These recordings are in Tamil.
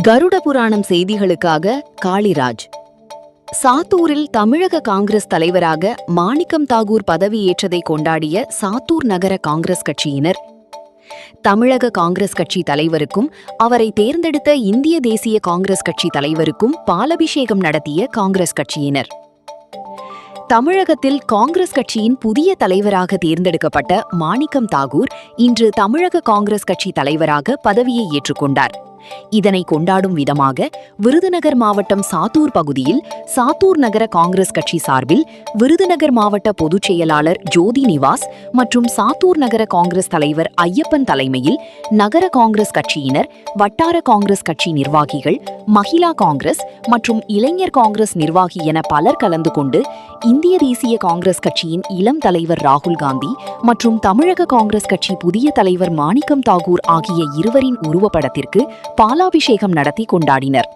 கருட புராணம் செய்திகளுக்காக காளிராஜ். சாத்தூரில் தமிழக காங்கிரஸ் தலைவராக மாணிக்கம் தாகூர் பதவியேற்றதை கொண்டாடிய சாத்தூர் நகர காங்கிரஸ் கட்சியினர், தமிழக காங்கிரஸ் கட்சி தலைவருக்கும் அவரை தேர்ந்தெடுத்த இந்திய தேசிய காங்கிரஸ் கட்சி தலைவருக்கும் பாலபிஷேகம் நடத்திய காங்கிரஸ் கட்சியினர். தமிழகத்தில் காங்கிரஸ் கட்சியின் புதிய தலைவராக தேர்ந்தெடுக்கப்பட்ட மாணிக்கம் தாகூர் இன்று தமிழக காங்கிரஸ் கட்சி தலைவராக பதவியை ஏற்றுக்கொண்டார். இதனை கொண்டாடும் விதமாக விருதுநகர் மாவட்டம் சாத்தூர் பகுதியில் சாத்தூர் நகர காங்கிரஸ் கட்சி சார்பில் விருதுநகர் மாவட்ட பொதுச் செயலாளர் ஜோதி நிவாஸ் மற்றும் சாத்தூர் நகர காங்கிரஸ் தலைவர் ஐயப்பன் தலைமையில் நகர காங்கிரஸ் கட்சியினர், வட்டார காங்கிரஸ் கட்சி நிர்வாகிகள், மகிழா காங்கிரஸ் மற்றும் இளைஞர் காங்கிரஸ் நிர்வாகி என பலர் கலந்து கொண்டு இந்திய தேசிய காங்கிரஸ் கட்சியின் இளம் தலைவர் ராகுல் காந்தி மற்றும் தமிழக காங்கிரஸ் கட்சி புதிய தலைவர் மாணிக்கம் தாகூர் ஆகிய இருவரின் உருவப்படத்திற்கு பாலாபிஷேகம் நடத்தி கொண்டாடினர்.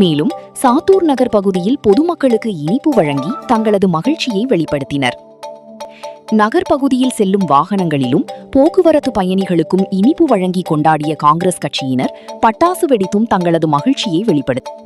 மேலும் சாத்தூர் நகர் பகுதியில் பொதுமக்களுக்கு இனிப்பு வழங்கி தங்களது மகிழ்ச்சியை வெளிப்படுத்தினர். நகர் பகுதியில் செல்லும் வாகனங்களிலும் போக்குவரத்து பயணிகளுக்கும் இனிப்பு வழங்கி கொண்டாடிய காங்கிரஸ் கட்சியினர் பட்டாசு வெடித்தும் தங்களது மகிழ்ச்சியை வெளிப்படுத்தினர்.